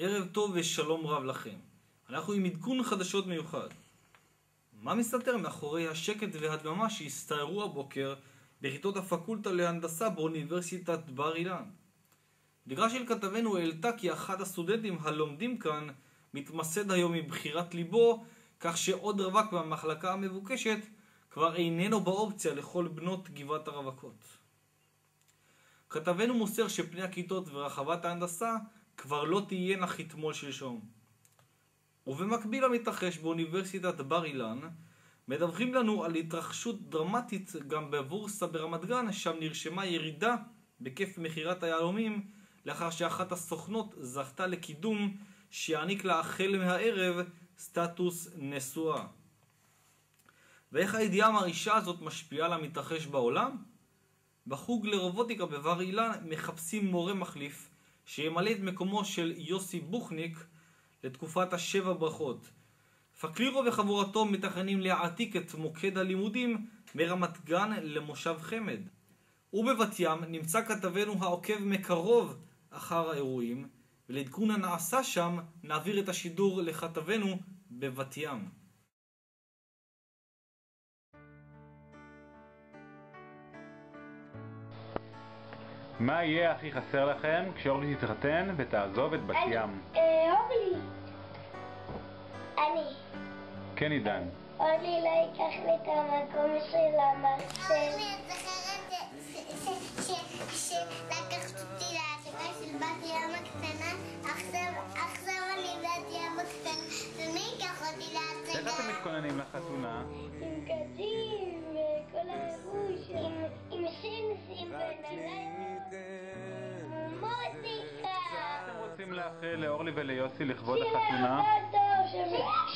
ערב טוב ושלום רב לכם. אנחנו עם עדכון חדשות מיוחד. מה מסתתר מאחורי השקט והדממה שהסתערו הבוקר בכיתות הפקולטה להנדסה באוניברסיטת בר אילן? דגרה של כתבנו העלתה כי אחד הסטודנטים הלומדים כאן מתמסד היום מבחירת ליבו, כך שעוד רווק מהמחלקה המבוקשת כבר איננו באופציה לכל בנות גבעת הרווקות. כתבנו מוסר שפני הכיתות ורחבת ההנדסה כבר לא תהיינה כתמול שלשום. ובמקביל המתרחש באוניברסיטת בר אילן, מדווחים לנו על התרחשות דרמטית גם בבורסה ברמת גן, שם נרשמה ירידה בכיף מחירת היהלומים, לאחר שאחת הסוכנות זכתה לקידום שיעניק לה החל מהערב סטטוס נשואה. ואיך הידיעה המרעישה הזאת משפיעה על המתרחש בעולם? בחוג לרובוטיקה בבר אילן מחפשים מורה מחליף שימלא את מקומו של יוסי בוכניק לתקופת השבע ברכות. פקלירו וחבורתו מתכננים להעתיק את מוקד הלימודים מרמת גן למושב חמד. ובבת ים נמצא כתבנו העוקב מקרוב אחר האירועים, ולעדכון הנעשה שם נעביר את השידור לכתבנו בבת ים. מה יהיה הכי חסר לכם כשאורלי תתחתן ותעזוב את בת ים? אורלי. אני. כן עידן. אורלי לא ייקח לי את המקום של המרצל. אני זוכרת שלקחת אותי להצגה של בת ים הקטנה, עכשיו אני בת ים הקטנה, ומי ייקח אותי להצגה? איך אתם מתכוננים לחתונה? עם קדים וכל הלבוש, עם שינסים ונעליים. מוזיקה. אתם רוצים לאחל לאורלי וליוסי לכבוד החתונה?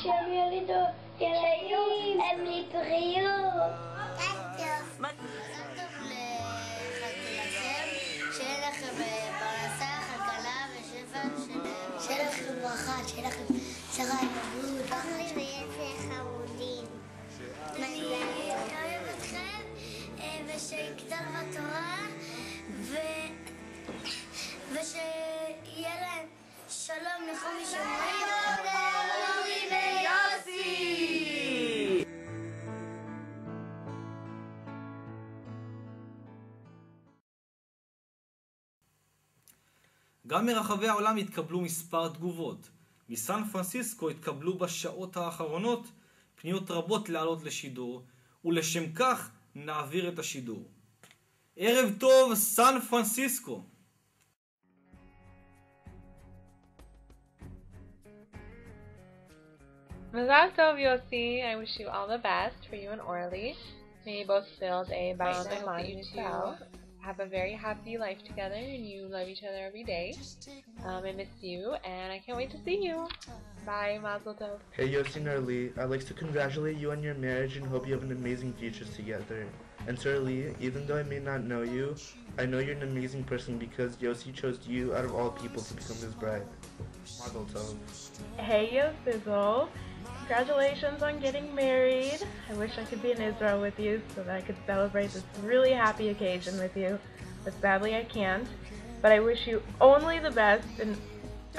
שהם ילידו ילדים, הם לבריאות. מזל טוב לחתונתכם, שיהיה לכם פרנסה, כלכלה ושפע, שיהיה לכם ברכה, שיהיה לכם שרה יבוד. אורלי ויוסי חמודים. אני אוהב אתכם, ושיגדל בתורה, ושיהיה להם שלום נחום ושמיים. אורלי ויוסי! גם מרחבי העולם התקבלו מספר תגובות. מסן פרנסיסקו התקבלו בשעות האחרונות פניות רבות לעלות לשידור, ולשם כך נעביר את השידור. ערב טוב סן פרנסיסקו. Mazal Tov, Yossi. I wish you all the best for you and Orly. May you both build a bond and mind yourself. Have a very happy life together and you love each other every day. I miss you and I can't wait to see you. Bye, Mazel Tov. Hey Yossi and Orly, I'd like to congratulate you on your marriage and hope you have an amazing future together. And to Orly, even though I may not know you, I know you're an amazing person because Yossi chose you out of all people to become his bride. Mazel Tov. Hey Yosizzle, congratulations on getting married. I wish I could be in Israel with you so that I could celebrate this really happy occasion with you, but sadly I can't. But I wish you only the best and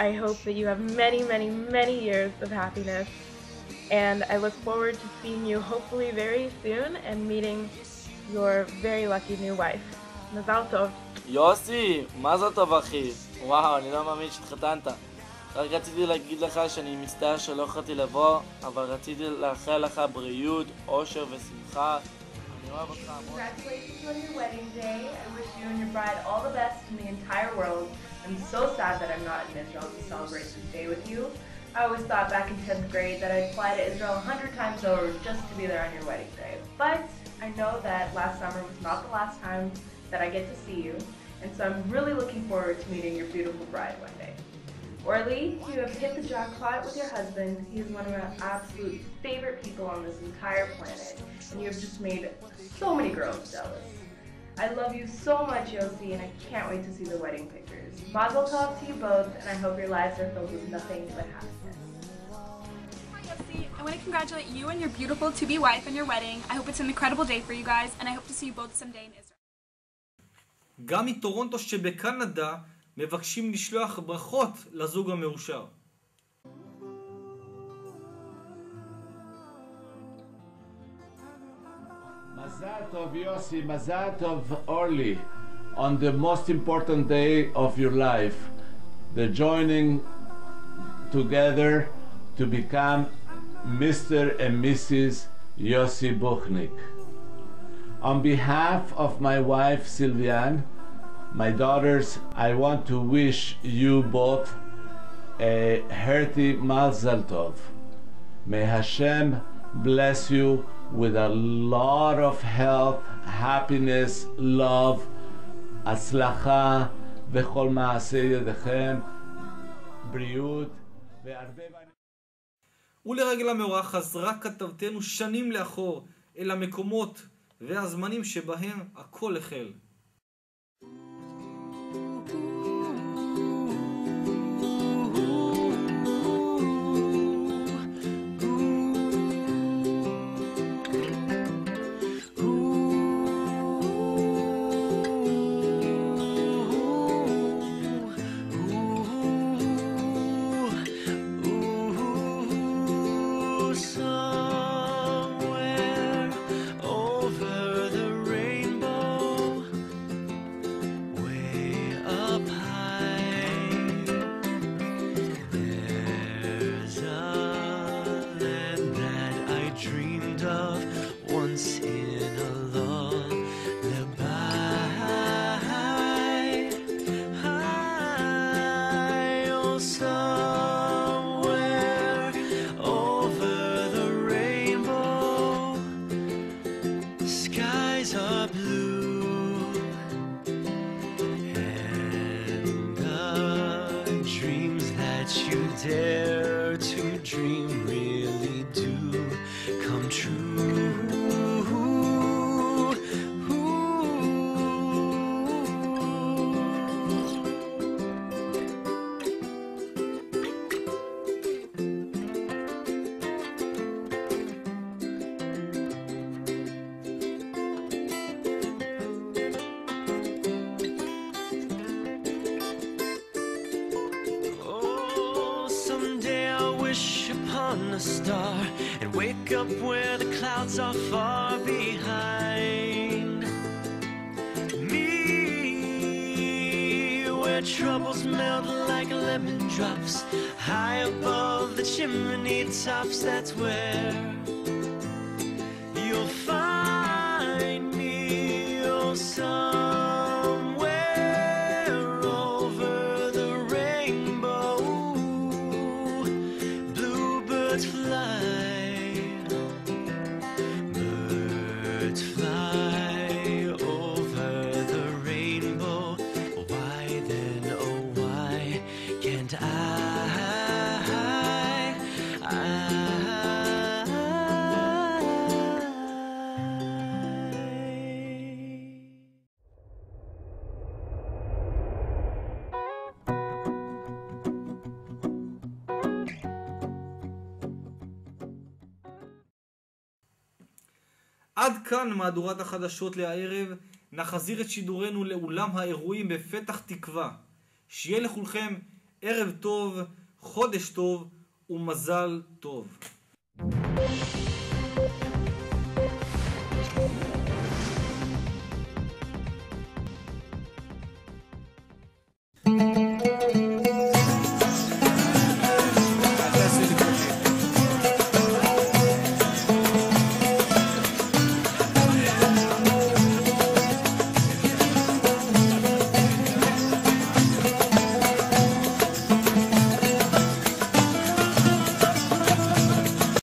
I hope that you have many, many, many years of happiness. And I look forward to seeing you hopefully very soon and meeting your very lucky new wife. Mazal Tov. יוסי, מה זאת טוב אחי? וואו, אני לא מאמין שהתחתנת. רק רציתי להגיד לך שאני מצטער שלא יכולתי לבוא, אבל רציתי לאחל לך בריאות, אושר ושמחה. אני אוהב אותך המון. Congratulations on your wedding day. I wish you and your bride all the best in the entire world. I'm so sad that I'm not in Israel to celebrate this day with you. I always thought back in 10th grade that I'd fly to Israel 100 times over just to be there on your wedding day. But I know that last summer was not the last time that I get to see you, and so I'm really looking forward to meeting your beautiful bride one day. Orly, you have hit the jackpot with your husband. He's one of my absolute favorite people on this entire planet, and you have just made so many girls jealous. I love you so much, Yossi, and I can't wait to see the wedding pictures. Mazel tov to you both, and I hope your lives are filled with nothing but happiness. Hi, Yossi. I want to congratulate you and your beautiful to-be wife on your wedding. I hope it's an incredible day for you guys, and I hope to see you both someday in Israel. גם מטורונטו שבקנדה מבקשים לשלוח ברכות לזוג המאושר. Mazal Tov Yossi, Mazal Tov Orly, on the most important day of your life, the joining together to become Mr. and Mrs. Yossi Buchnik. On behalf of my wife Sylviane, my daughters, I want to wish you both a hearty Mazal Tov. May Hashem bless you with a lot of health, happiness, love, הצלחה וכל מעשה ידיכם, בריאות והרבה... ולרגל המאורע חזרה כתבתנו שנים לאחור אל המקומות והזמנים שבהם הכל החל. Dare to dream really do come true. A star and wake up where the clouds are far behind me, where troubles melt like lemon drops high above the chimney tops. That's where you'll find me. Oh, somewhere over the rainbow, birds fly over the rainbow. Why then, oh why can't I? עד כאן מהדורת החדשות לערב. נחזיר את שידורנו לאולם האירועים בפתח תקווה. שיהיה לכולכם ערב טוב, חודש טוב ומזל טוב.